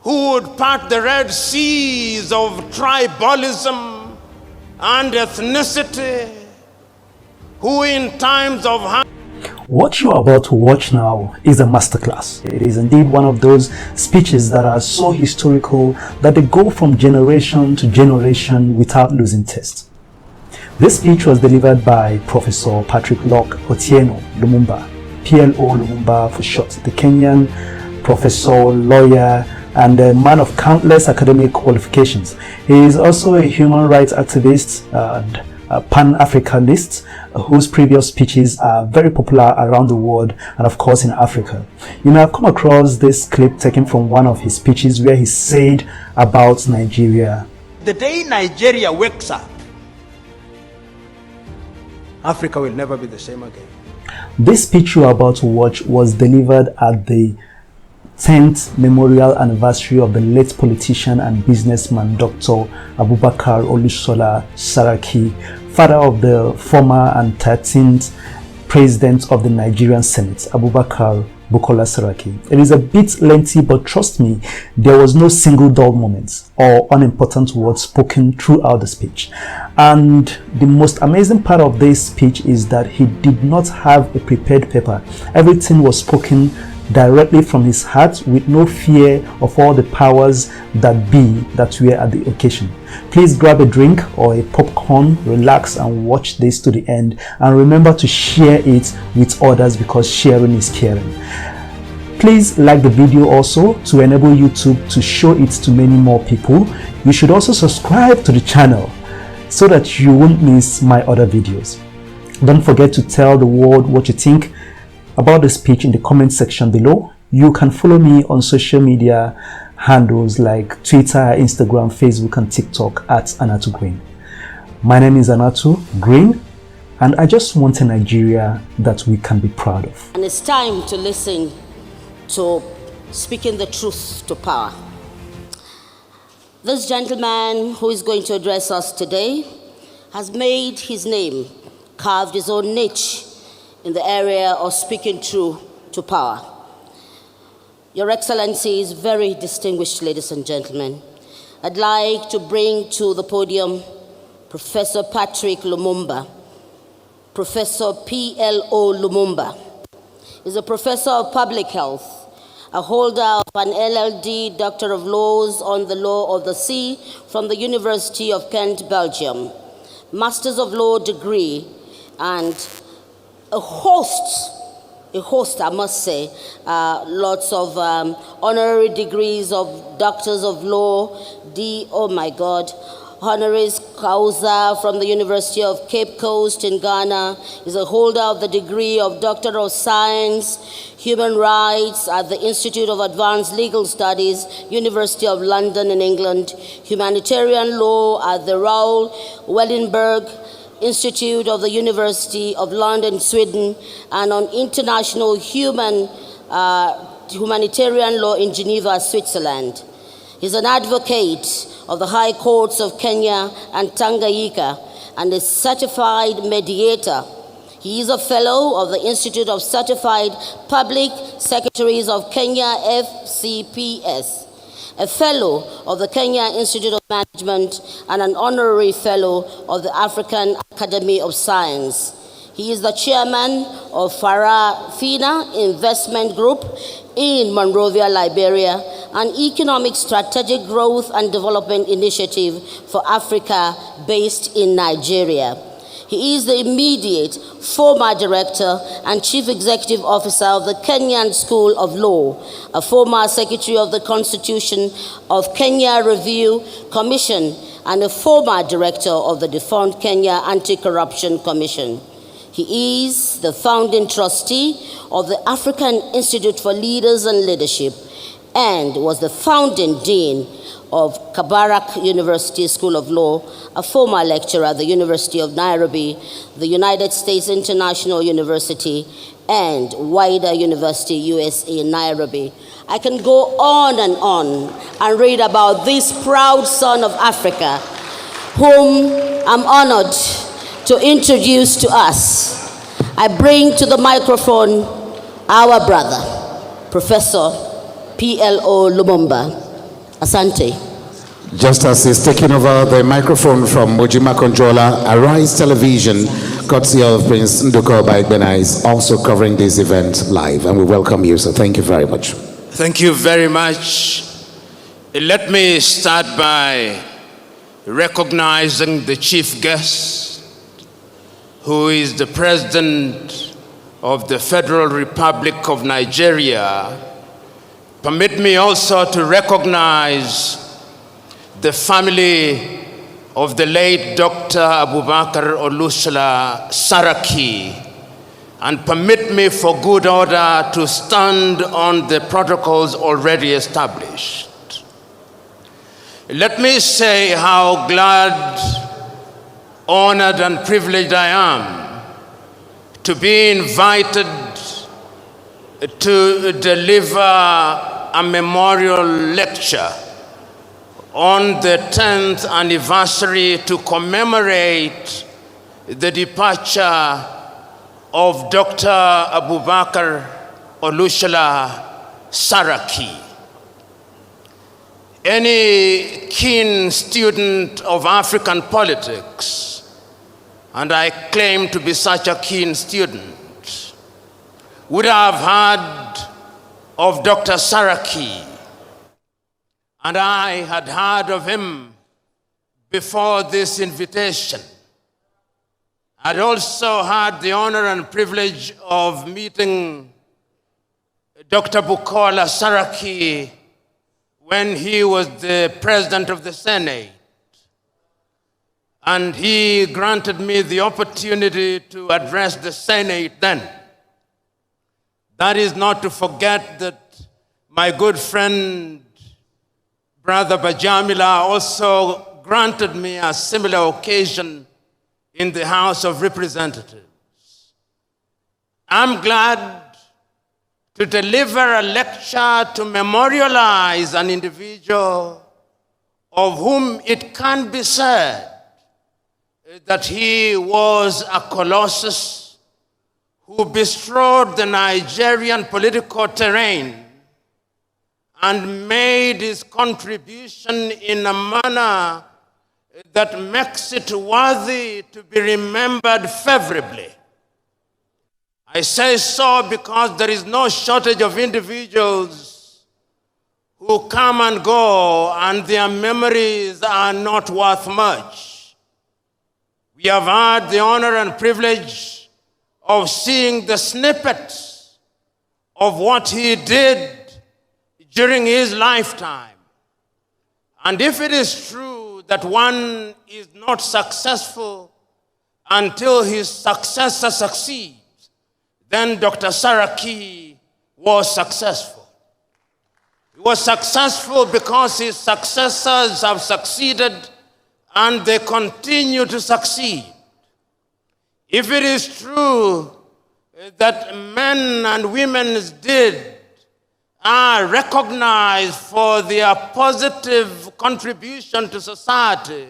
who would part the Red Seas of tribalism and ethnicity, who in times of hunger. What you are about to watch now is a masterclass. It is indeed one of those speeches that are so historical that they go from generation to generation without losing taste. This speech was delivered by Professor Patrick PLO Lumumba, PLO Lumumba for short, the Kenyan professor, lawyer, and a man of countless academic qualifications. He is also a human rights activist and a Pan-Africanist whose previous speeches are very popular around the world and of course in Africa. You may have come across this clip taken from one of his speeches where he said about Nigeria. The day Nigeria wakes up, Africa will never be the same again. This speech you are about to watch was delivered at the 10th memorial anniversary of the late politician and businessman Dr. Abubakar Olusola Saraki, father of the former and 13th president of the Nigerian Senate, Abubakar Saraki. It is a bit lengthy, but trust me, there was no single dull moment or unimportant words spoken throughout the speech. And the most amazing part of this speech is that he did not have a prepared paper. Everything was spoken directly from his heart with no fear of all the powers that be that were at the occasion. Please grab a drink or a popcorn, relax and watch this to the end, and remember to share it with others because sharing is caring. Please like the video also to enable YouTube to show it to many more people. You should also subscribe to the channel so that you won't miss my other videos. Don't forget to tell the world what you think about the speech in the comment section below. You can follow me on social media handles like Twitter, Instagram, Facebook and TikTok at Anatu Green. My name is Anatu Green and I just want a Nigeria that we can be proud of. And it's time to listen to speaking the truth to power. This gentleman who is going to address us today has made his name, carved his own niche in the area of speaking truth to power. Your Excellencies, very distinguished ladies and gentlemen, I'd like to bring to the podium Professor Patrick Lumumba. Professor PLO Lumumba is a professor of public health, a holder of an LLD Doctor of Laws on the Law of the Sea from the University of Kent, Belgium, Masters of Law degree, and a host, I must say, lots of honorary degrees of Doctors of Law, honoris causa from the University of Cape Coast in Ghana, is a holder of the degree of Doctor of Science, Human Rights at the Institute of Advanced Legal Studies, University of London in England, Humanitarian Law at the Raoul Wellenberg Institute of the University of London, Sweden, and on international humanitarian law in Geneva, Switzerland. He's an advocate of the High Courts of Kenya and Tanganyika and a certified mediator. He is a fellow of the Institute of Certified Public Secretaries of Kenya, FCPS, a fellow of the Kenya Institute of Management, and an honorary fellow of the African Academy of Science. He is the chairman of Farafina Investment Group in Monrovia, Liberia, an economic strategic growth and development initiative for Africa based in Nigeria. He is the immediate former director and chief executive officer of the Kenyan School of Law, a former secretary of the Constitution of Kenya Review Commission, and a former director of the defunct Kenya Anti-Corruption Commission. He is the founding trustee of the African Institute for Leaders and Leadership and was the founding dean of Kabarak University School of Law, a former lecturer at the University of Nairobi, the United States International University, and Wider University, USA, Nairobi. I can go on and read about this proud son of Africa, whom I'm honored to introduce to us. I bring to the microphone our brother, Professor PLO Lumumba. Asante. Just as he's taking over the microphone from Mojima Controller, Arise Television, courtesy of Prince Nduko Baigbena, is also covering this event live, and we welcome you, so thank you very much. Thank you very much. Let me start by recognizing the chief guest, who is the President of the Federal Republic of Nigeria. Permit me also to recognize the family of the late Dr. Abubakar Olusola Saraki, and permit me for good order to stand on the protocols already established. Let me say how glad, honored, and privileged I am to be invited to deliver a memorial lecture on the 10th anniversary to commemorate the departure of Dr. Abubakar Olusola Saraki. Any keen student of African politics, and I claim to be such a keen student, would have heard of Dr. Saraki, and I had heard of him before this invitation. I'd also had the honor and privilege of meeting Dr. Bukola Saraki when he was the president of the Senate. And he granted me the opportunity to address the Senate then. That is not to forget that my good friend, Brother Bajamila, also granted me a similar occasion in the House of Representatives. I'm glad to deliver a lecture to memorialize an individual of whom it can be said that he was a colossus who bestrode the Nigerian political terrain and made his contribution in a manner that makes it worthy to be remembered favorably. I say so because there is no shortage of individuals who come and go and their memories are not worth much. We have had the honor and privilege of seeing the snippets of what he did during his lifetime. And if it is true that one is not successful until his successor succeeds, then Dr. Saraki was successful. He was successful because his successors have succeeded and they continue to succeed. If it is true that men and women's deed are recognized for their positive contribution to society,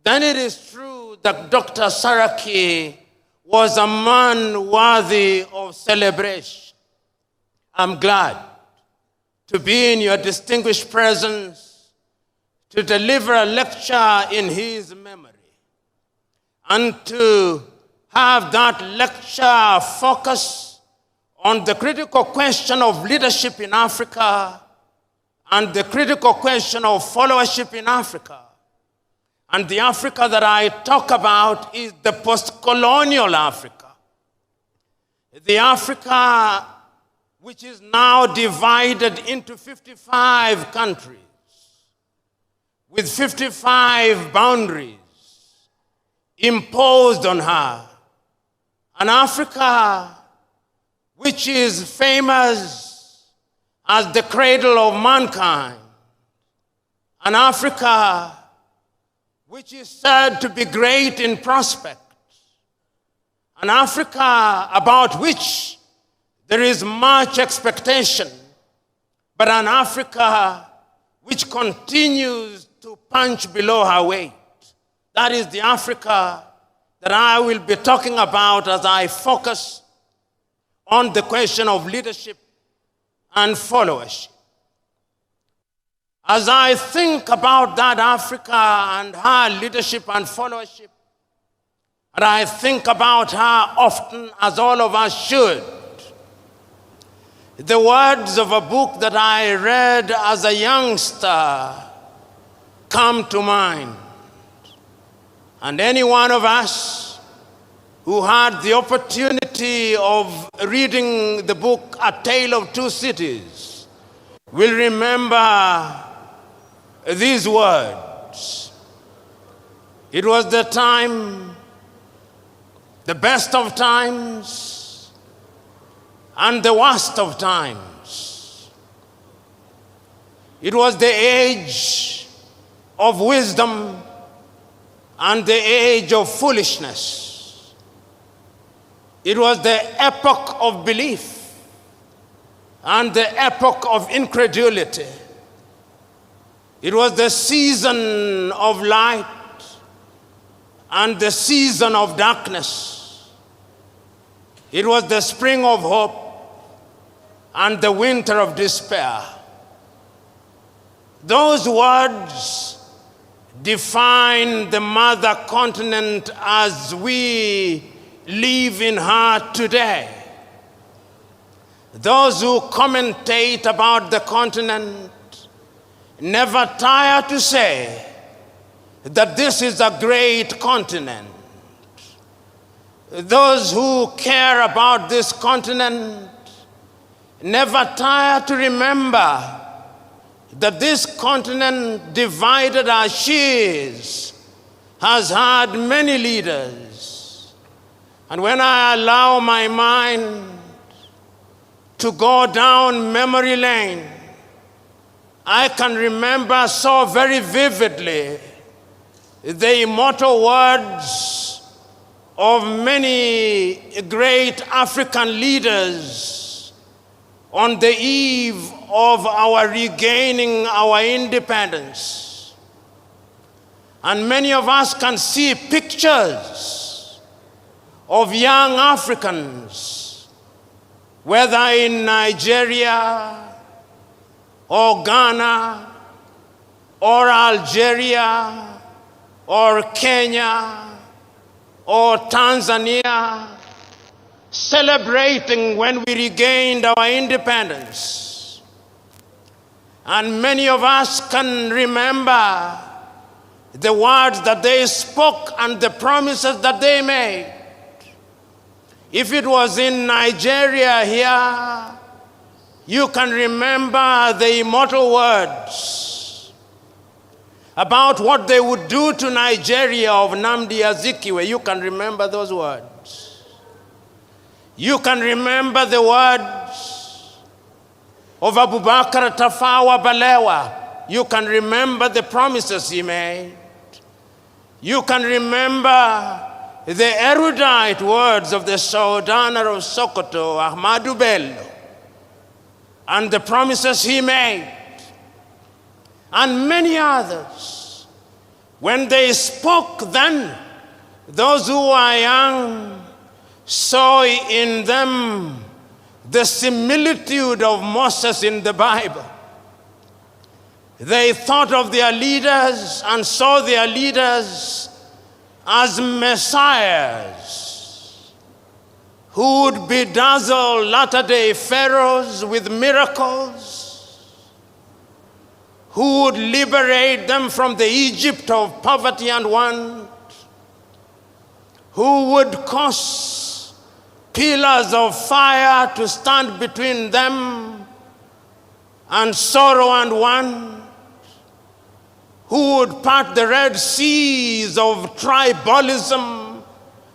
then it is true that Dr. Saraki was a man worthy of celebration. I'm glad to be in your distinguished presence to deliver a lecture in his memory and to have that lecture focus on the critical question of leadership in Africa and the critical question of followership in Africa. And the Africa that I talk about is the post-colonial Africa. The Africa which is now divided into 55 countries with 55 boundaries imposed on her. An Africa which is famous as the cradle of mankind. An Africa which is said to be great in prospect. An Africa about which there is much expectation, but an Africa which continues to punch below her weight. That is the Africa that I will be talking about as I focus on the question of leadership and followership. As I think about that Africa and her leadership and followership, and I think about her often, as all of us should, the words of a book that I read as a youngster come to mind. And any one of us who had the opportunity of reading the book A Tale of Two Cities will remember these words. It was the time, the best of times, and the worst of times. It was the age of wisdom and the age of foolishness. It was the epoch of belief and the epoch of incredulity. It was the season of light and the season of darkness. It was the spring of hope and the winter of despair. Those words define the mother continent as we live in her today. Those who commentate about the continent never tire to say that this is a great continent. Those who care about this continent never tire to remember that this continent, divided as she is, has had many leaders. And when I allow my mind to go down memory lane, I can remember so very vividly the immortal words of many great African leaders on the eve of our regaining our independence. And many of us can see pictures of young Africans, whether in Nigeria or Ghana or Algeria or Kenya or Tanzania, celebrating when we regained our independence. And many of us can remember the words that they spoke and the promises that they made. If it was in Nigeria here, you can remember the immortal words about what they would do to Nigeria of Nnamdi Azikiwe. You can remember those words. You can remember the words of Abubakar Tafawa Balewa. You can remember the promises he made. You can remember the erudite words of the Sultan of Sokoto, Ahmadu Bello, and the promises he made, and many others. When they spoke then, those who are young saw in them the similitude of Moses in the Bible. They thought of their leaders and saw their leaders as messiahs who would bedazzle latter-day pharaohs with miracles, who would liberate them from the Egypt of poverty and want, who would cause pillars of fire to stand between them and sorrow and want, who would part the Red Seas of tribalism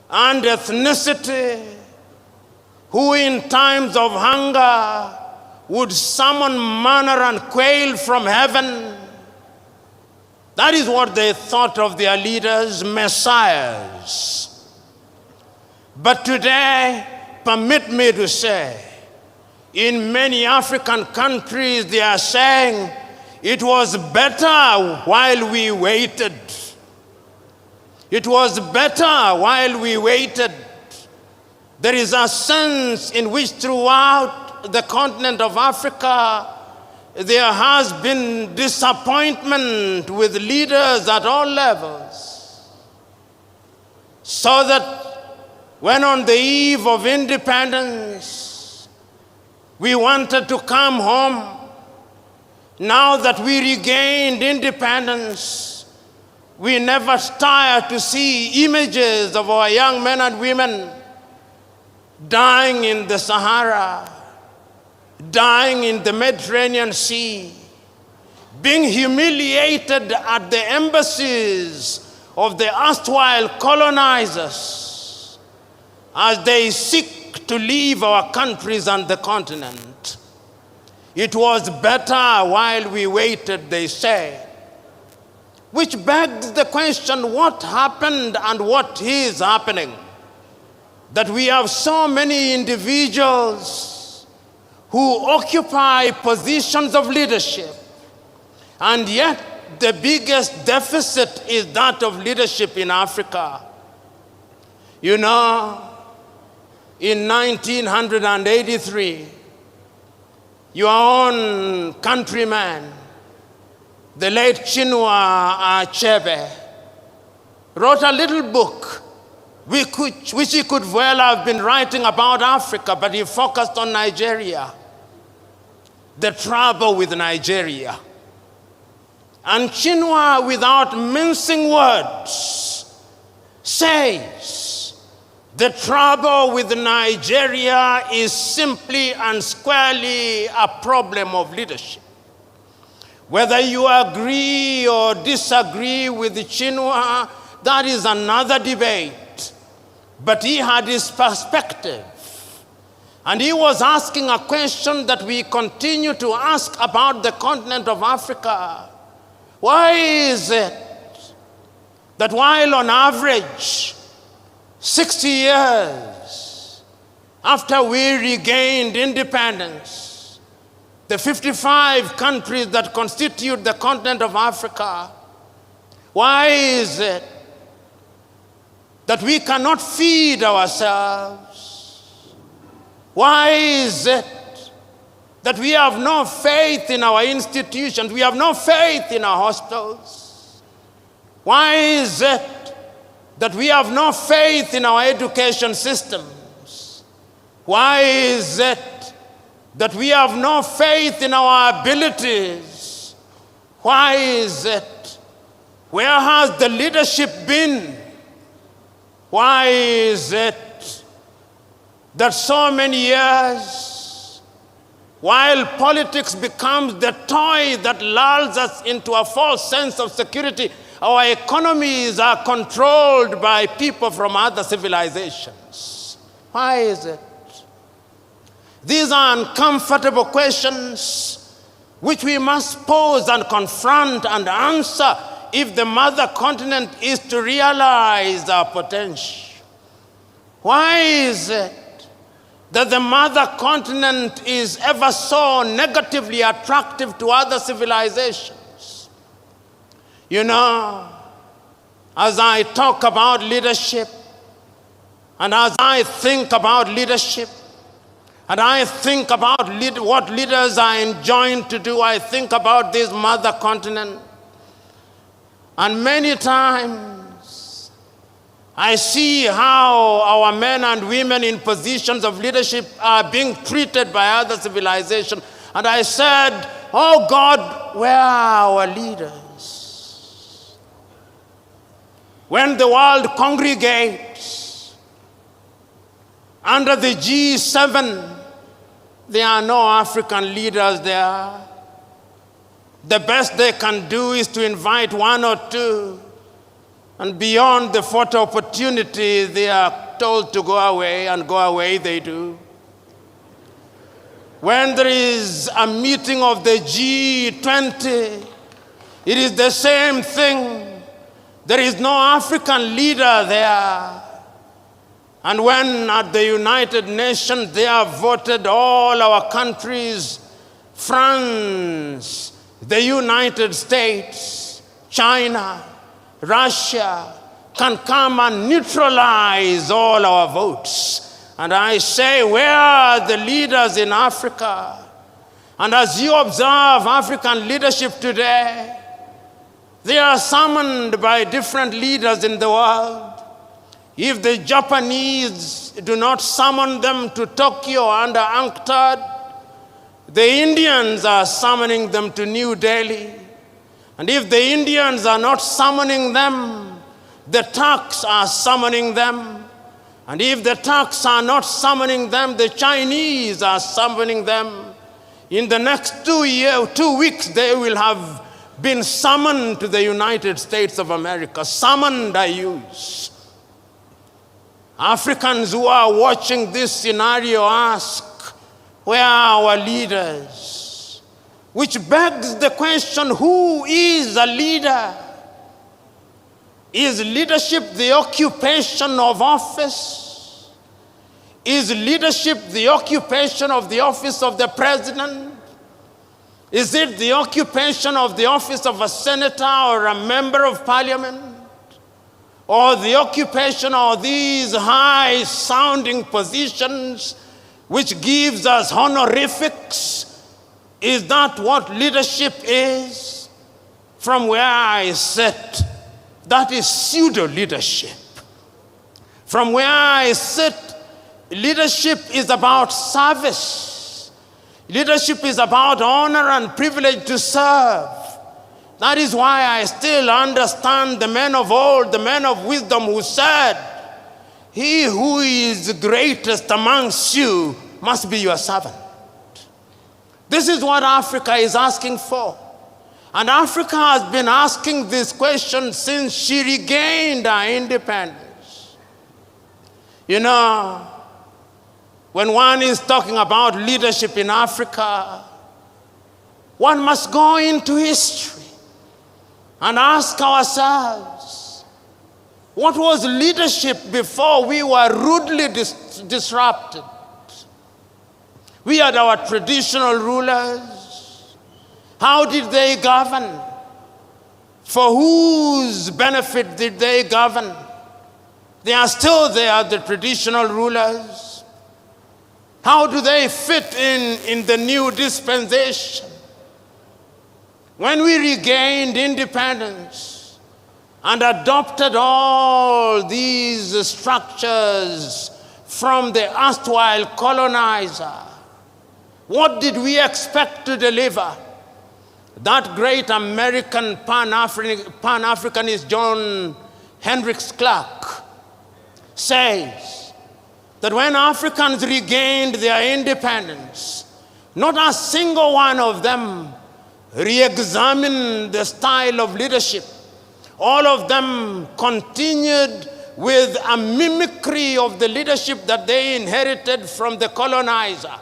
and ethnicity, who in times of hunger would summon manna and quail from heaven. That is what they thought of their leaders, messiahs. But today, permit me to say, in many African countries, they are saying, it was better while we waited. It was better while we waited. There is a sense in which throughout the continent of Africa, there has been disappointment with leaders at all levels, so that when on the eve of independence, we wanted to come home, now that we regained independence, we never tire to see images of our young men and women dying in the Sahara, dying in the Mediterranean Sea, being humiliated at the embassies of the erstwhile colonizers as they seek to leave our countries and the continent. It was better while we waited, they say. Which begs the question, what happened and what is happening? That we have so many individuals who occupy positions of leadership, and yet the biggest deficit is that of leadership in Africa. You know, in 1983, your own countryman, the late Chinua Achebe, wrote a little book which he could well have been writing about Africa, but he focused on Nigeria, the trouble with Nigeria. And Chinua, without mincing words, says the trouble with Nigeria is simply and squarely a problem of leadership. Whether you agree or disagree with Chinua, that is another debate. But he had his perspective. And he was asking a question that we continue to ask about the continent of Africa. Why is it that while on average 60 years after we regained independence, the 55 countries that constitute the continent of Africa, why is it that we cannot feed ourselves? Why is it that we have no faith in our institutions? We have no faith in our hospitals. Why is it that we have no faith in our education systems? Why is it that we have no faith in our abilities? Why is it? Where has the leadership been? Why is it that so many years, while politics becomes the toy that lulls us into a false sense of security, our economies are controlled by people from other civilizations? Why is it? These are uncomfortable questions which we must pose and confront and answer if the mother continent is to realize our potential. Why is it that the mother continent is ever so negatively attractive to other civilizations? You know, as I talk about leadership, and as I think about leadership, and I think about what leaders are enjoined to do, I think about this mother continent. And many times, I see how our men and women in positions of leadership are being treated by other civilizations. And I said, oh God, where are our leaders? When the world congregates under the G7, there are no African leaders there. The best they can do is to invite one or two, and beyond the photo opportunity, they are told to go away, and go away they do. When there is a meeting of the G20, it is the same thing. There is no African leader there. And when at the United Nations they have voted all our countries, France, the United States, China, Russia, can come and neutralize all our votes. And I say, where are the leaders in Africa? And as you observe African leadership today, they are summoned by different leaders in the world. If the Japanese do not summon them to Tokyo under UNCTAD, the Indians are summoning them to New Delhi. And if the Indians are not summoning them, the Turks are summoning them. And if the Turks are not summoning them, the Chinese are summoning them. In the next 2 weeks, they will have been summoned to the United States of America. Summoned, I use. Africans who are watching this scenario ask, where are our leaders? Which begs the question, who is a leader? Is leadership the occupation of office? Is leadership the occupation of the office of the president? Is it the occupation of the office of a senator or a member of parliament? Or the occupation of these high-sounding positions which gives us honorifics? Is that what leadership is? From where I sit, that is pseudo-leadership. From where I sit, leadership is about service. Leadership is about honor and privilege to serve. That is why I still understand the men of old, the men of wisdom who said, he who is greatest amongst you must be your servant. This is what Africa is asking for. And Africa has been asking this question since she regained her independence. You know, when one is talking about leadership in Africa, one must go into history and ask ourselves, what was leadership before we were rudely disrupted? We had our traditional rulers. How did they govern? For whose benefit did they govern? They are still there, the traditional rulers. How do they fit in the new dispensation? When we regained independence and adopted all these structures from the erstwhile colonizer, what did we expect to deliver? That great American Pan-Africanist John Hendricks Clark says that when Africans regained their independence, not a single one of them re-examined the style of leadership. All of them continued with a mimicry of the leadership that they inherited from the colonizer.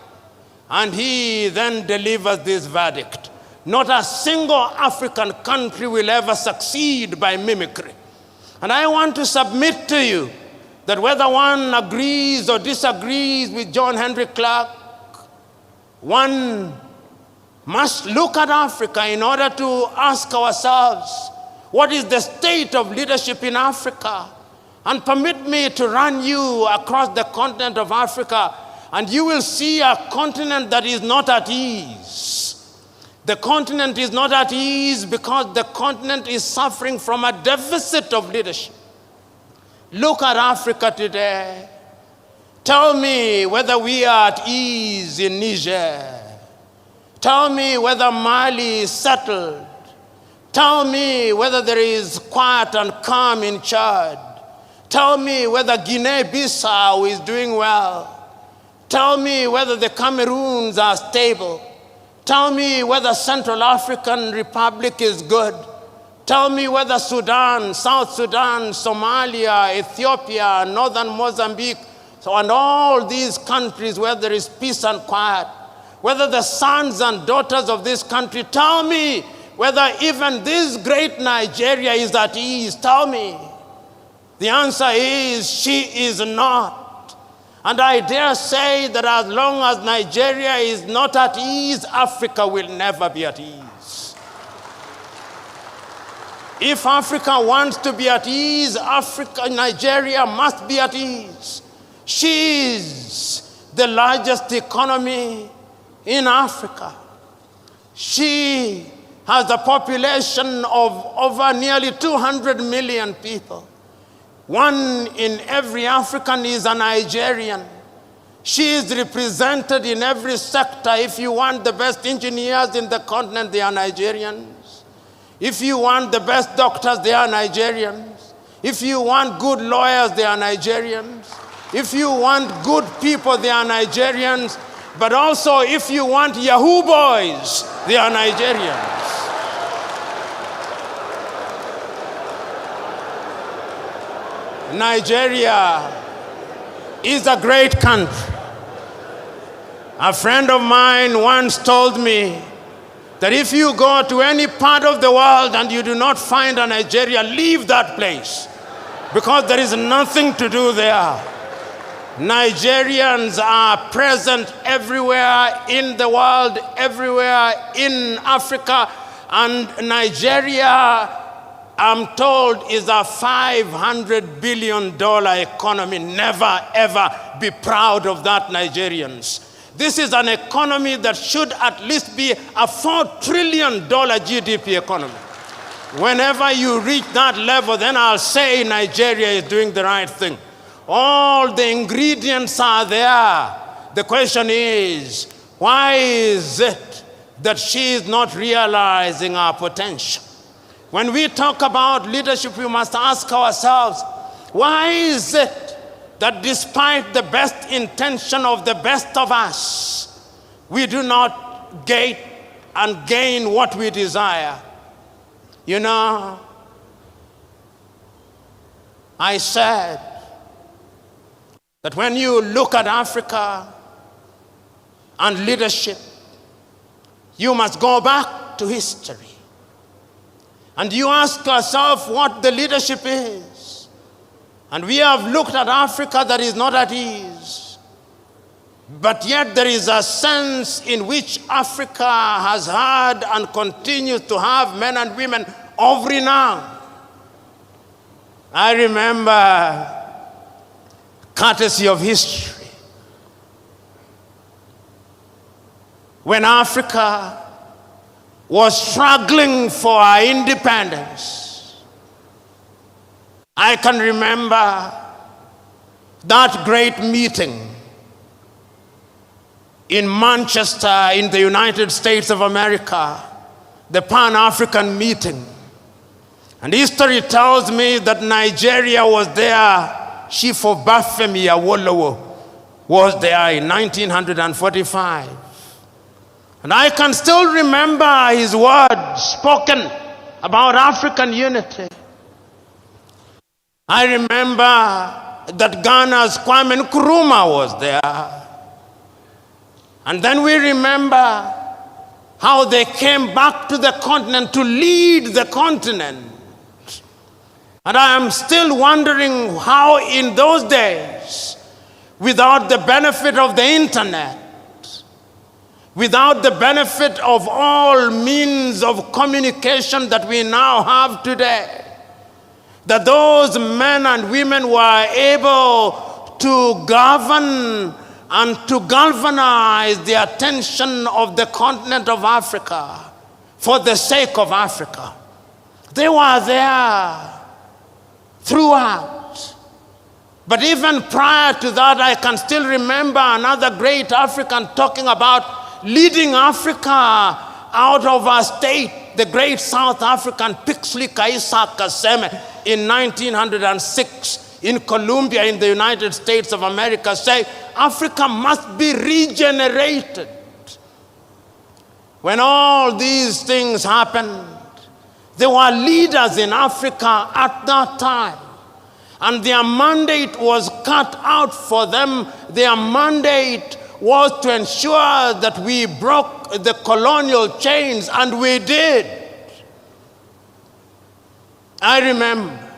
And he then delivers this verdict: not a single African country will ever succeed by mimicry. And I want to submit to you that whether one agrees or disagrees with John Hendrik Clark, one must look at Africa in order to ask ourselves, what is the state of leadership in Africa? And permit me to run you across the continent of Africa, and you will see a continent that is not at ease. The continent is not at ease because the continent is suffering from a deficit of leadership. Look at Africa today. Tell me whether we are at ease in Niger. Tell me whether Mali is settled. Tell me whether there is quiet and calm in Chad. Tell me whether Guinea-Bissau is doing well. Tell me whether the Cameroons are stable. Tell me whether Central African Republic is good. Tell me whether Sudan, South Sudan, Somalia, Ethiopia, Northern Mozambique, and all these countries where there is peace and quiet, whether the sons and daughters of this country, tell me whether even this great Nigeria is at ease. Tell me. The answer is, she is not. And I dare say that as long as Nigeria is not at ease, Africa will never be at ease. If Africa wants to be at ease, Nigeria must be at ease. She is the largest economy in Africa. She has a population of over nearly 200 million people. 1 in every African is a Nigerian. She is represented in every sector. If you want the best engineers in the continent, they are Nigerians. If you want the best doctors, they are Nigerians. If you want good lawyers, they are Nigerians. If you want good people, they are Nigerians. But also, if you want Yahoo boys, they are Nigerians. Nigeria is a great country. A friend of mine once told me that if you go to any part of the world and you do not find a Nigeria, leave that place, because there is nothing to do there. Nigerians are present everywhere in the world, everywhere in Africa, and Nigeria, I'm told, is a $500 billion economy. Never, ever be proud of that, Nigerians. This is an economy that should at least be a $4 trillion GDP economy. Whenever you reach that level, then I'll say Nigeria is doing the right thing. All the ingredients are there. The question is, why is it that she is not realizing our potential? When we talk about leadership, we must ask ourselves, why is it that despite the best intention of the best of us, we do not gain what we desire? You know, I said that when you look at Africa and leadership, you must go back to history. And you ask yourself what the leadership is. And we have looked at Africa that is not at ease. But yet there is a sense in which Africa has had and continues to have men and women of renown. I remember, courtesy of history, when Africa was struggling for our independence. I can remember that great meeting in Manchester in the United States of America, the Pan-African meeting. And history tells me that Nigeria was there. Chief Obafemi Awolowo was there in 1945. And I can still remember his words spoken about African unity. I remember that Ghana's Kwame Nkrumah was there. And then we remember how they came back to the continent to lead the continent. And I am still wondering how in those days, without the benefit of the internet, without the benefit of all means of communication that we now have today, that those men and women were able to govern and to galvanize the attention of the continent of Africa for the sake of Africa. They were there throughout. But even prior to that, I can still remember another great African talking about leading Africa out of our state, the great South African Pixley Kaisa Kaseme in 1906 in Columbia in the United States of America, say Africa must be regenerated. When all these things happened, there were leaders in Africa at that time, and their mandate was cut out for them. Their mandate was to ensure that we broke the colonial chains, and we did. I remember,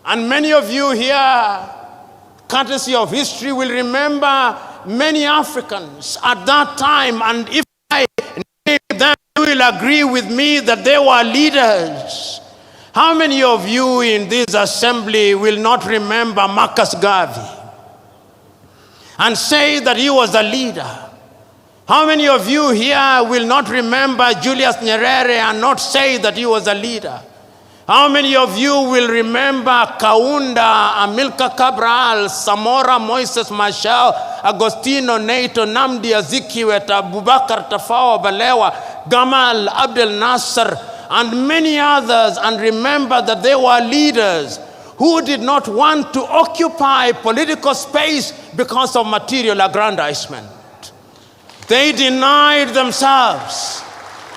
and many of you here, courtesy of history, will remember many Africans at that time, and if I name them, you will agree with me that they were leaders. How many of you in this assembly will not remember Marcus Garvey and say that he was a leader? How many of you here will not remember Julius Nyerere and not say that he was a leader? How many of you will remember Kaunda, Amilcar Cabral, Samora, Moises Machel, Agostino Neto, Namdi Azikiwe, Abubakar Tafawa Balewa, Gamal Abdel Nasser, and many others, and remember that they were leaders who did not want to occupy political space because of material aggrandizement. They denied themselves.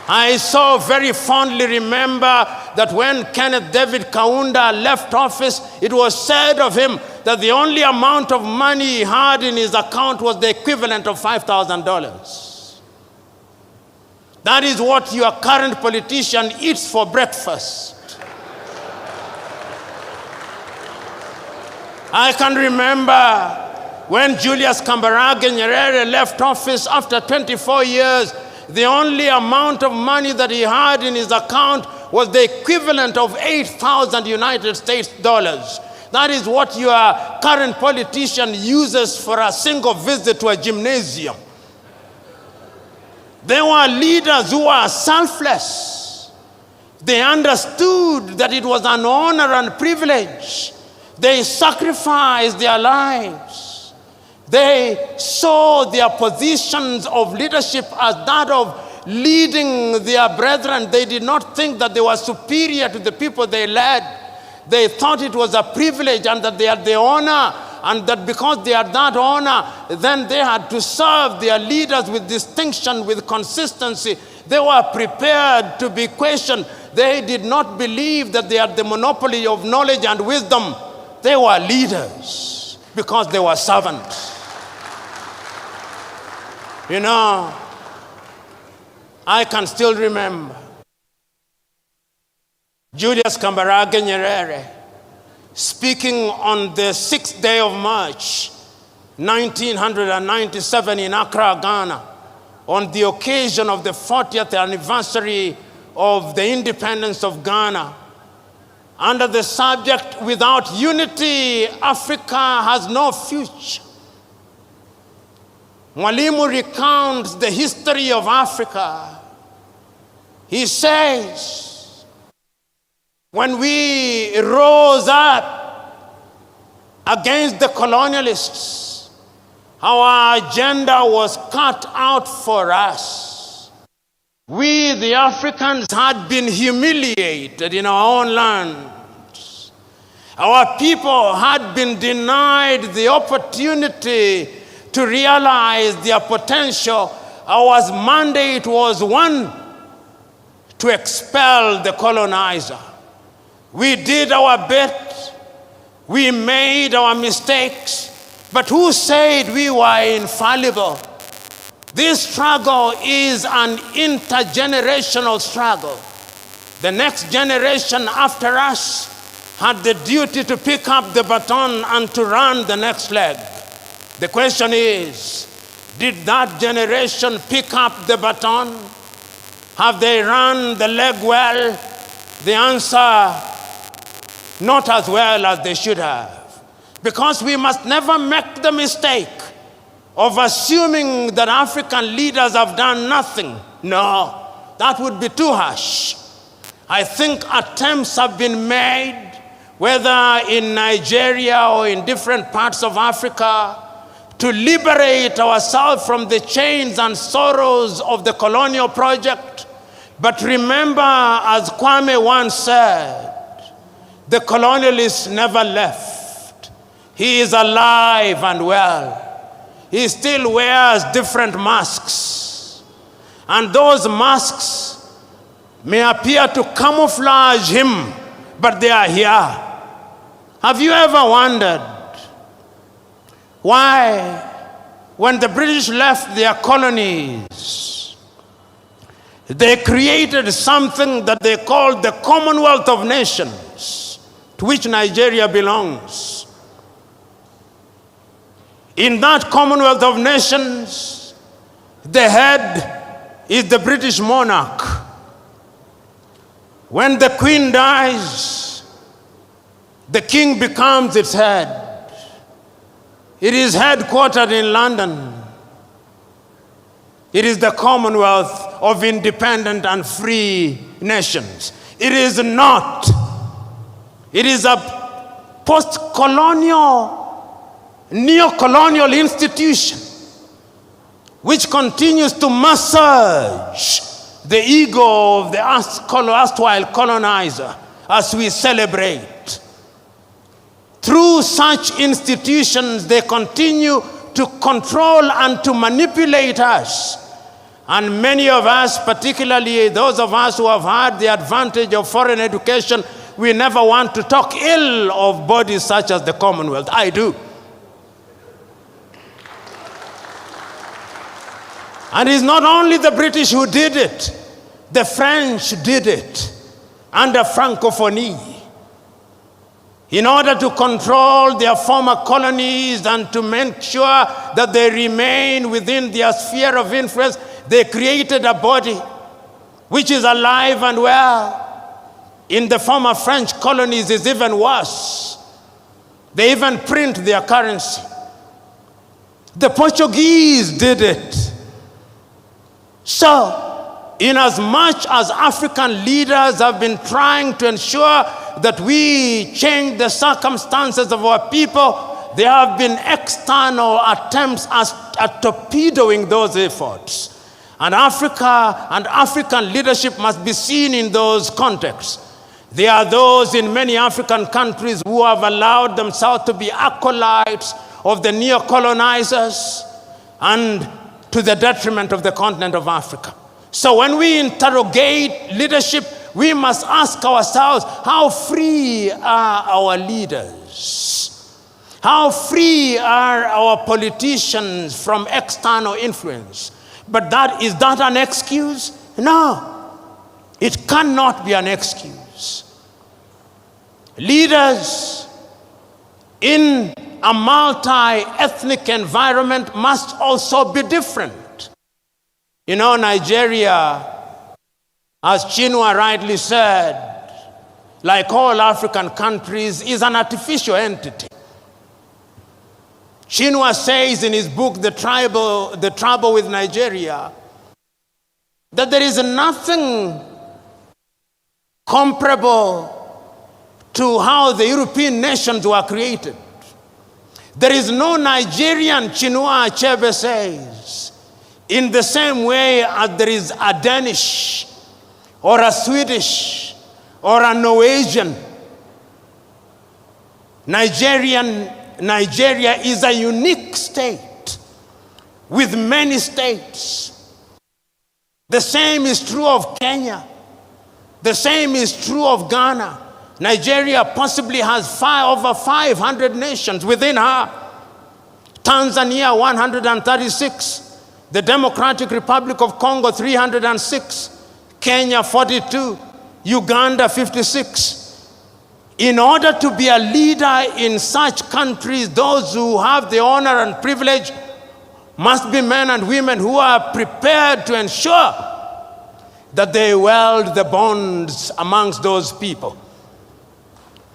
I so very fondly remember that when Kenneth David Kaunda left office, it was said of him that the only amount of money he had in his account was the equivalent of $5,000. That is what your current politician eats for breakfast. I can remember when Julius Kambarage Nyerere left office after 24 years, the only amount of money that he had in his account was the equivalent of 8,000 United States dollars. That is what your current politician uses for a single visit to a gymnasium. They were leaders who were selfless. They understood that it was an honor and privilege. They sacrificed their lives. They saw their positions of leadership as that of leading their brethren. They did not think that they were superior to the people they led. They thought it was a privilege and that they had the honor, and that because they had that honor, then they had to serve their leaders with distinction, with consistency. They were prepared to be questioned. They did not believe that they had the monopoly of knowledge and wisdom. They were leaders because they were servants. You know, I can still remember Julius Kambarage Nyerere speaking on the 6th day of March, 1997 in Accra, Ghana, on the occasion of the 40th anniversary of the independence of Ghana, under the subject, "Without unity, Africa has no future." Mwalimu recounts the history of Africa. He says, when we rose up against the colonialists, our agenda was cut out for us. We, the Africans, had been humiliated in our own lands. Our people had been denied the opportunity to realize their potential. Our mandate was one, to expel the colonizer. We did our bit. We made our mistakes. But who said we were infallible? This struggle is an intergenerational struggle. The next generation after us had the duty to pick up the baton and to run the next leg. The question is, did that generation pick up the baton? Have they run the leg well? The answer, not as well as they should have. Because we must never make the mistake of assuming that African leaders have done nothing. No, that would be too harsh. I think attempts have been made, whether in Nigeria or in different parts of Africa, to liberate ourselves from the chains and sorrows of the colonial project. But remember, as Kwame once said, the colonialist never left. He is alive and well. He still wears different masks. And those masks may appear to camouflage him, but they are here. Have you ever wondered why, when the British left their colonies, they created something that they called the Commonwealth of Nations, to which Nigeria belongs? In that Commonwealth of Nations, the head is the British monarch. When the Queen dies, the King becomes its head. It is headquartered in London. It is the Commonwealth of independent and free nations. It is not. It is a post-colonial, neo-colonial institution which continues to massage the ego of the erstwhile colonizer as we celebrate. Through such institutions, they continue to control and to manipulate us. And many of us, particularly those of us who have had the advantage of foreign education, we never want to talk ill of bodies such as the Commonwealth. I do. And it's not only the British who did it, the French did it under Francophonie. In order to control their former colonies and to make sure that they remain within their sphere of influence, they created a body which is alive and well. In the former French colonies, it's even worse. They even print their currency. The Portuguese did it. So, in as much as African leaders have been trying to ensure that we change the circumstances of our people, there have been external attempts at torpedoing those efforts. And Africa and African leadership must be seen in those contexts. There are those in many African countries who have allowed themselves to be acolytes of the neo-colonizers and to the detriment of the continent of Africa. So when we interrogate leadership, we must ask ourselves, how free are our leaders? How free are our politicians from external influence? But is that an excuse? No, it cannot be an excuse. Leaders in a multi-ethnic environment must also be different. You know, Nigeria, as Chinua rightly said, like all African countries, is an artificial entity. Chinua says in his book, The Trouble with Nigeria, that there is nothing comparable to how the European nations were created. There is no Nigerian, Chinua Achebe says, in the same way as there is a Danish or a Swedish or a Norwegian. Nigeria is a unique state with many states. The same is true of Kenya. The same is true of Ghana. Nigeria possibly has over 500 nations within her. Tanzania, 136. The Democratic Republic of Congo, 306. Kenya, 42. Uganda, 56. In order to be a leader in such countries, those who have the honor and privilege must be men and women who are prepared to ensure that they weld the bonds amongst those people.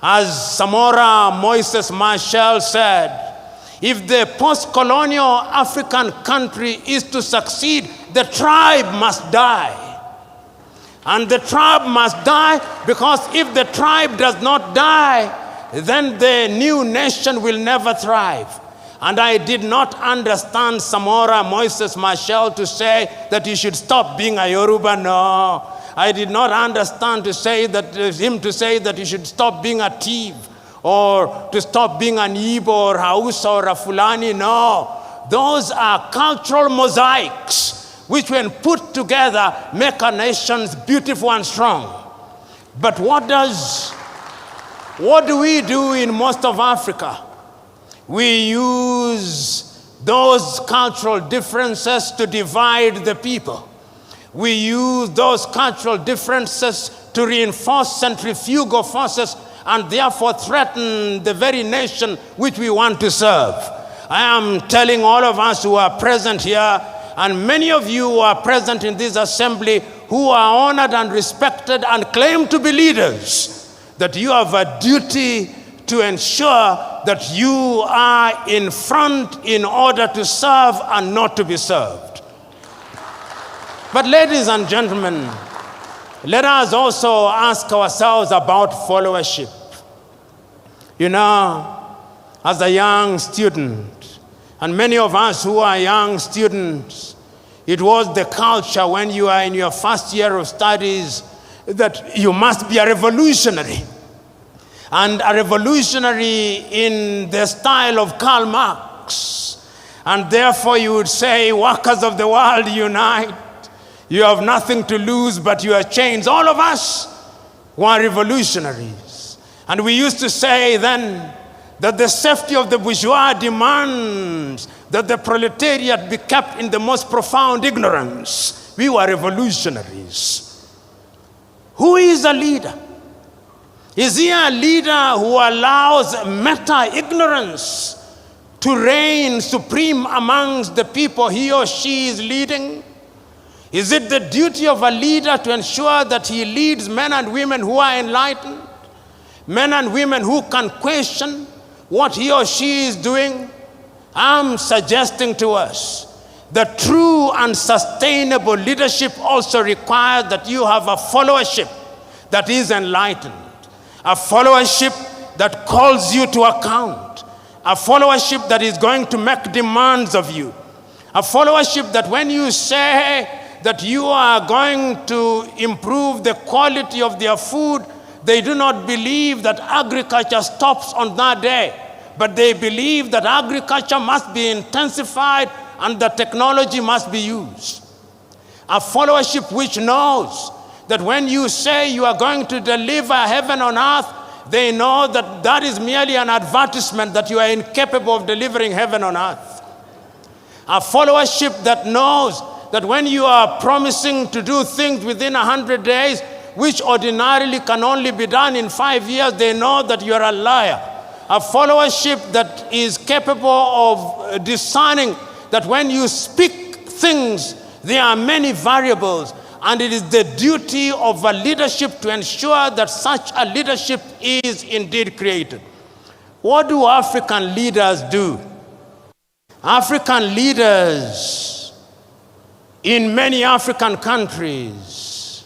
As Samora Moises Machel said, if the post-colonial African country is to succeed, the tribe must die. And the tribe must die because if the tribe does not die, then the new nation will never thrive. And I did not understand Samora Moises Machel to say that he should stop being a Yoruba. No. I did not understand him to say that he should stop being a Tiv or to stop being an Igbo or Hausa or a Fulani. No. Those are cultural mosaics which when put together make our nations beautiful and strong. But what do we do in most of Africa? We use those cultural differences to divide the people. We use those cultural differences to reinforce centrifugal forces and therefore threaten the very nation which we want to serve. I am telling all of us who are present here, and many of you who are present in this assembly who are honored and respected and claim to be leaders, that you have a duty to ensure that you are in front in order to serve and not to be served. But ladies and gentlemen, let us also ask ourselves about followership. You know, as a young student, and many of us who are young students, it was the culture when you are in your first year of studies that you must be a revolutionary. And a revolutionary in the style of Karl Marx. And therefore you would say, workers of the world, unite. You have nothing to lose but your chains. All of us were revolutionaries. And we used to say then that the safety of the bourgeois demands that the proletariat be kept in the most profound ignorance. We were revolutionaries. Who is a leader? Is he a leader who allows meta-ignorance to reign supreme amongst the people he or she is leading? Is it the duty of a leader to ensure that he leads men and women who are enlightened? Men and women who can question what he or she is doing? I'm suggesting to us that true and sustainable leadership also requires that you have a followership that is enlightened, a followership that calls you to account, a followership that is going to make demands of you, a followership that when you say that you are going to improve the quality of their food, they do not believe that agriculture stops on that day, but they believe that agriculture must be intensified and the technology must be used. A followership which knows that when you say you are going to deliver heaven on earth, they know that that is merely an advertisement that you are incapable of delivering heaven on earth. A followership that knows that when you are promising to do things within 100 days, which ordinarily can only be done in 5 years, they know that you are a liar. A followership that is capable of discerning that when you speak things, there are many variables, and it is the duty of a leadership to ensure that such a leadership is indeed created. What do African leaders do? African leaders in many African countries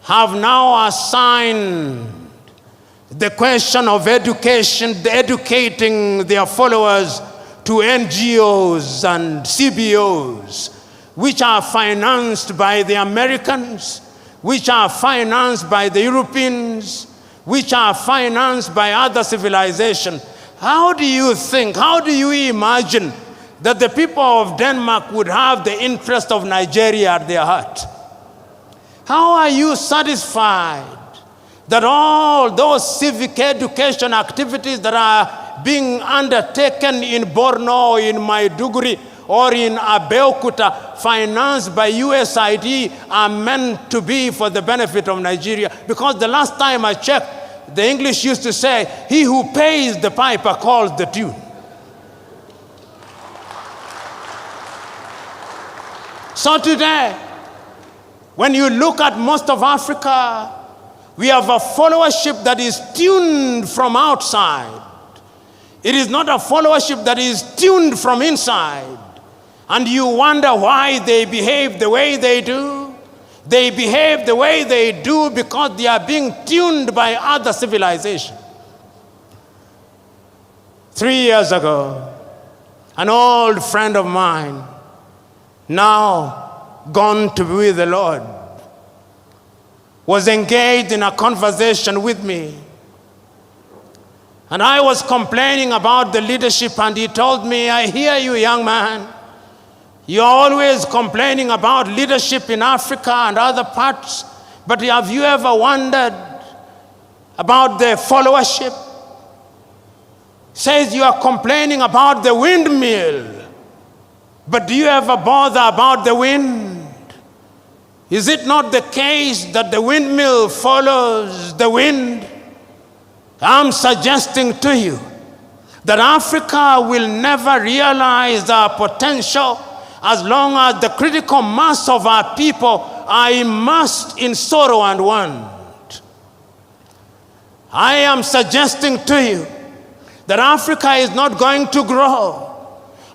have now assigned the question of education, educating their followers to NGOs and CBOs, which are financed by the Americans, which are financed by the Europeans, which are financed by other civilizations. How do you think, how do you imagine that the people of Denmark would have the interest of Nigeria at their heart? How are you satisfied that all those civic education activities that are being undertaken in Borno, in Maiduguri, or in Abeokuta, financed by USAID, are meant to be for the benefit of Nigeria? Because the last time I checked, the English used to say, he who pays the piper calls the tune. So today, when you look at most of Africa, we have a followership that is tuned from outside. It is not a followership that is tuned from inside. And you wonder why they behave the way they do. They behave the way they do because they are being tuned by other civilizations. 3 years ago, an old friend of mine, now gone to be with the Lord, was engaged in a conversation with me. And I was complaining about the leadership, and he told me, I hear you, young man. You're always complaining about leadership in Africa and other parts, but have you ever wondered about the followership? Says you are complaining about the windmill, but do you ever bother about the wind? Is it not the case that the windmill follows the wind? I'm suggesting to you that Africa will never realize our potential as long as the critical mass of our people are immersed in sorrow and want. I am suggesting to you that Africa is not going to grow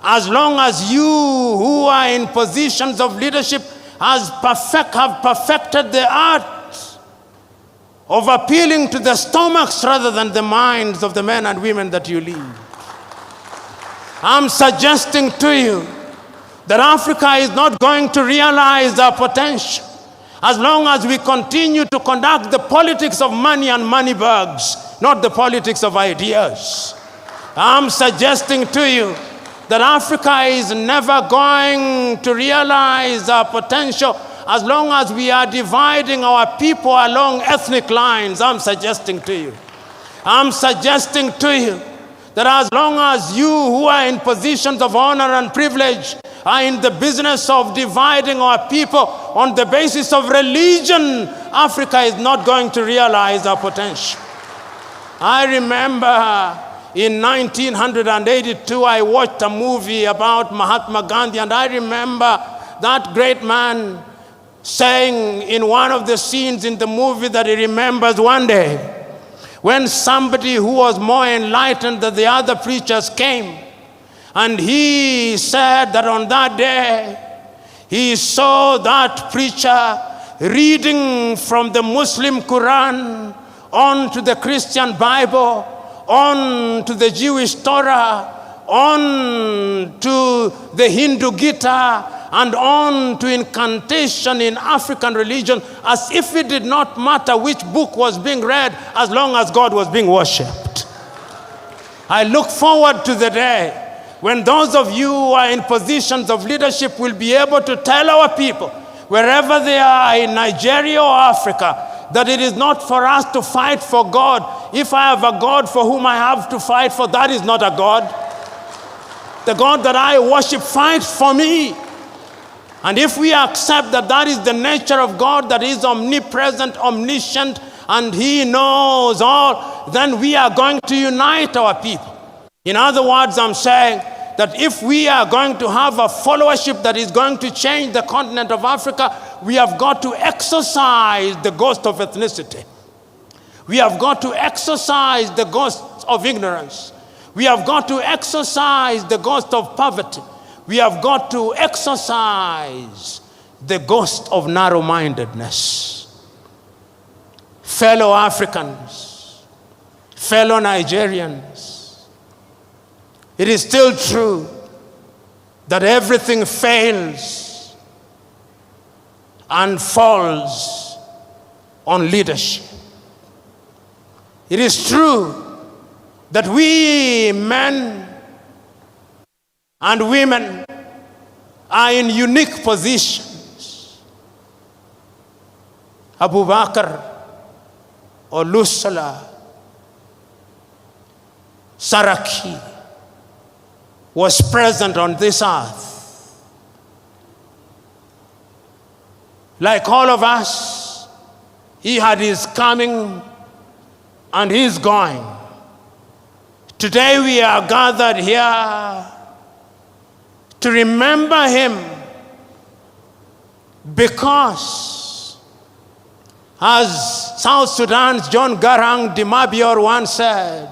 as long as you who are in positions of leadership have perfected the art of appealing to the stomachs rather than the minds of the men and women that you lead. I'm suggesting to you that Africa is not going to realize our potential as long as we continue to conduct the politics of money and money bags, not the politics of ideas. I'm suggesting to you that Africa is never going to realize our potential as long as we are dividing our people along ethnic lines. I'm suggesting to you that as long as you who are in positions of honor and privilege are in the business of dividing our people on the basis of religion, Africa is not going to realize our potential. I remember in 1982, I watched a movie about Mahatma Gandhi, and I remember that great man saying in one of the scenes in the movie that he remembers one day when somebody who was more enlightened than the other preachers came, and he said that on that day he saw that preacher reading from the Muslim Quran on to the Christian Bible, on to the Jewish Torah, on to the Hindu Gita, and on to incantation in African religion, as if it did not matter which book was being read as long as God was being worshipped. I look forward to the day when those of you who are in positions of leadership will be able to tell our people, wherever they are in Nigeria or Africa, that it is not for us to fight for God. If I have a God for whom I have to fight for, that is not a God. The God that I worship fights for me. And if we accept that that is the nature of God, that is omnipresent, omniscient, and He knows all, then we are going to unite our people. In other words, I'm saying that if we are going to have a followership that is going to change the continent of Africa, we have got to exorcise the ghost of ethnicity. We have got to exorcise the ghost of ignorance. We have got to exorcise the ghost of poverty. We have got to exorcise the ghost of narrow-mindedness. Fellow Africans, fellow Nigerians, it is still true that everything fails and falls on leadership. It is true that we men and women are in unique positions. Abubakar Olusola Saraki was present on this earth. Like all of us, he had his coming and his going. Today we are gathered here to remember him because, as South Sudan's John Garang Dimabior once said,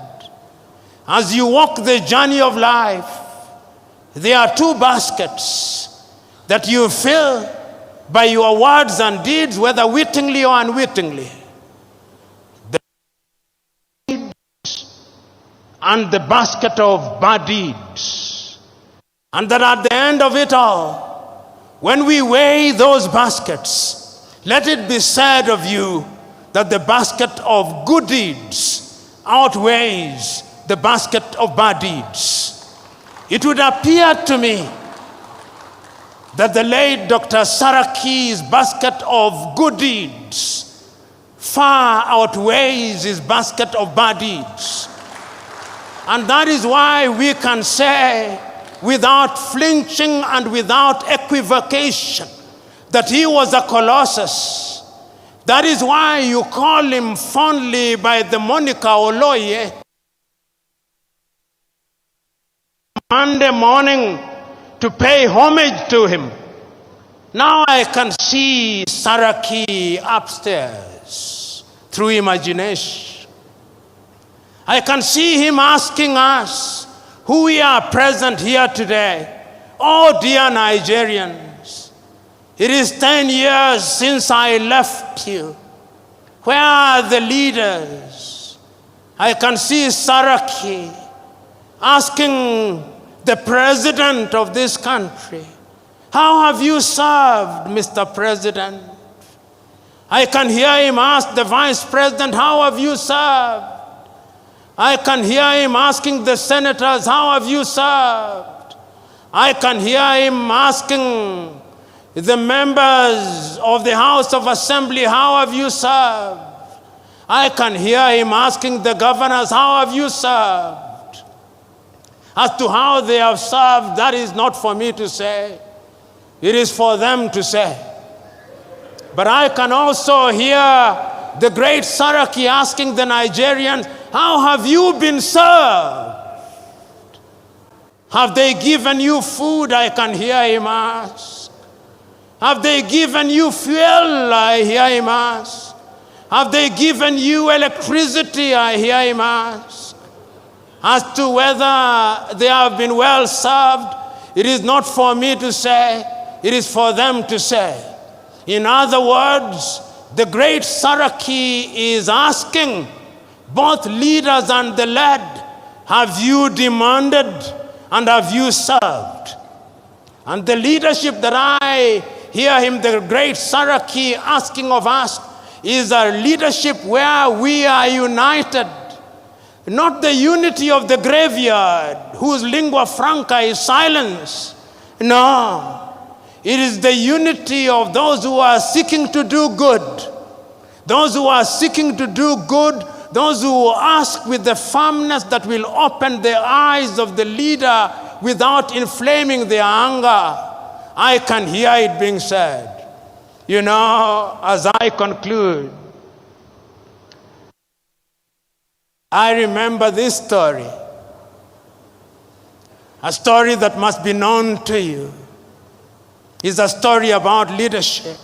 as you walk the journey of life, there are two baskets that you fill by your words and deeds, whether wittingly or unwittingly. The deeds and the basket of bad deeds. And that at the end of it all, when we weigh those baskets, let it be said of you that the basket of good deeds outweighs the basket of bad deeds. It would appear to me that the late Dr. Saraki's basket of good deeds far outweighs his basket of bad deeds. And that is why we can say, without flinching and without equivocation, that he was a colossus. That is why you call him fondly by the moniker Oloye. Monday morning to pay homage to him. Now I can see Saraki upstairs through imagination. I can see him asking us, who we are present here today, oh dear Nigerians, It is 10 years since I left you. Where are the leaders? I can see Saraki asking the president of this country, how have you served, Mr. President? I can hear him ask the vice president, how have you served? I can hear him asking the senators, how have you served? I can hear him asking the members of the House of Assembly, how have you served? I can hear him asking the governors, how have you served? As to how they have served, that is not for me to say. It is for them to say. But I can also hear the great Saraki asking the Nigerians, how have you been served? Have they given you food? I can hear him ask. Have they given you fuel? I hear him ask. Have they given you electricity? I hear him ask. As to whether they have been well served, it is not for me to say, it is for them to say. In other words, the great Saraki is asking both leaders and the led, have you demanded and have you served? And the leadership that I hear him, the great Saraki, asking of us is a leadership where we are united. Not the unity of the graveyard, whose lingua franca is silence. No. It is the unity of those who are seeking to do good. Those who are seeking to do good, those who ask with the firmness that will open the eyes of the leader without inflaming their anger. I can hear it being said. You know, as I conclude, I remember this story, a story that must be known to you. It's a story about leadership,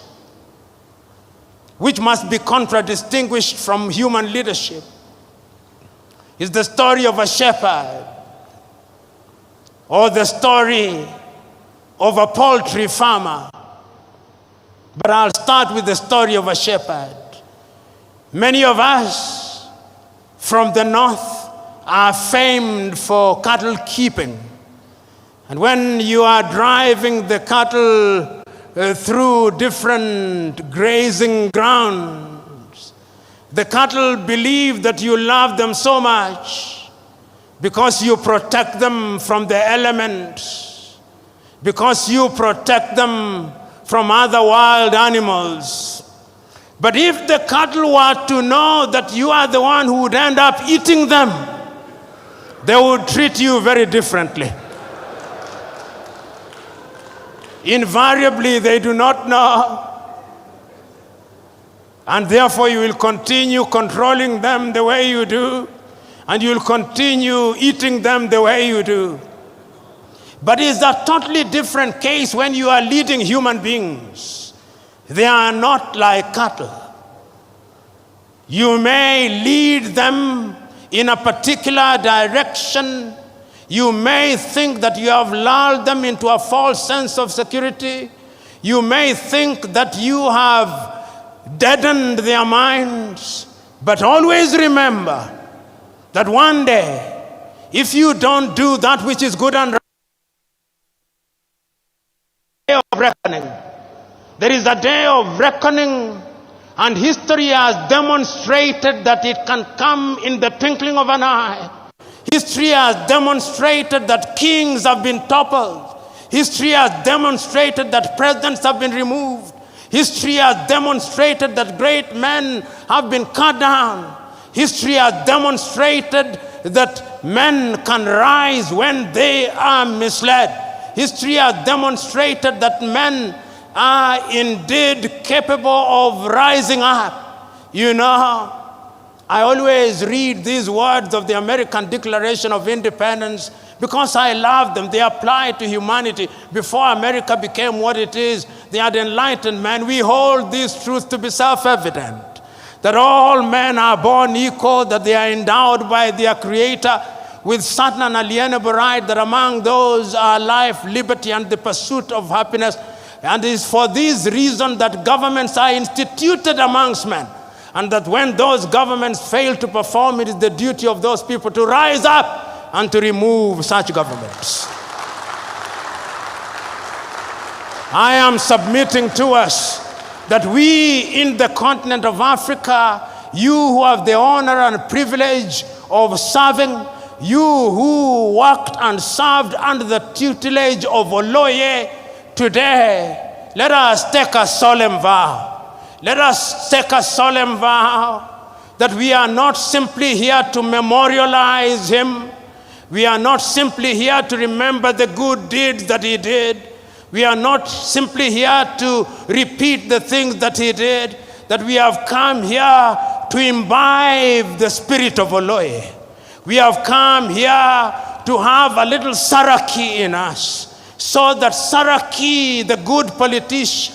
which must be contradistinguished from human leadership. It's the story of a shepherd, or the story of a poultry farmer. But I'll start with the story of a shepherd. Many of us from the north are famed for cattle keeping. And when you are driving the cattle through different grazing grounds, the cattle believe that you love them so much because you protect them from the elements, because you protect them from other wild animals. But if the cattle were to know that you are the one who would end up eating them, they would treat you very differently. Invariably, they do not know. And therefore, you will continue controlling them the way you do, and you will continue eating them the way you do. But it's a totally different case when you are leading human beings. They are not like cattle. You may lead them in a particular direction. You may think that you have lulled them into a false sense of security. You may think that you have deadened their minds. But always remember that one day, if you don't do that which is good and right, of reckoning. There is a day of reckoning, and history has demonstrated that it can come in the twinkling of an eye. History has demonstrated that kings have been toppled. History has demonstrated that presidents have been removed. History has demonstrated that great men have been cut down. History has demonstrated that men can rise when they are misled. History has demonstrated that men are indeed capable of rising up. You know, I always read these words of the American Declaration of Independence because I love them. They apply to humanity. Before America became what it is, they had enlightened men. We hold these truths to be self-evident, that all men are born equal, that they are endowed by their Creator with certain unalienable right, that among those are life, liberty, and the pursuit of happiness. And it is for this reason that governments are instituted amongst men. And that when those governments fail to perform, it is the duty of those people to rise up and to remove such governments. I am submitting to us that we in the continent of Africa, you who have the honor and privilege of serving, you who worked and served under the tutelage of Oloye, today, let us take a solemn vow. Let us take a solemn vow that we are not simply here to memorialize him. We are not simply here to remember the good deeds that he did. We are not simply here to repeat the things that he did. That we have come here to imbibe the spirit of Oloye. We have come here to have a little Saraki in us, so that Saraki, the good politician,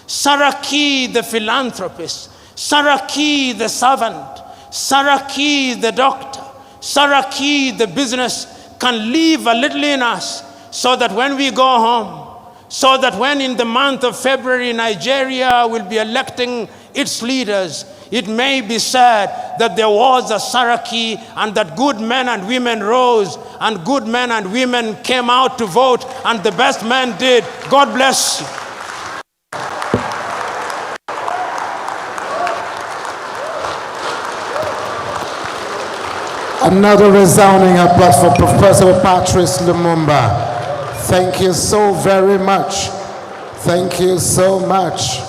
Saraki, the philanthropist, Saraki, the servant, Saraki, the doctor, Saraki, the business, can live a little in us, so that when we go home, so that when in the month of February Nigeria will be electing its leaders, it may be said that there was a Saraki and that good men and women rose and good men and women came out to vote and the best men did. God bless you. Another resounding applause for Professor Patrice Lumumba. Thank you so very much. Thank you so much.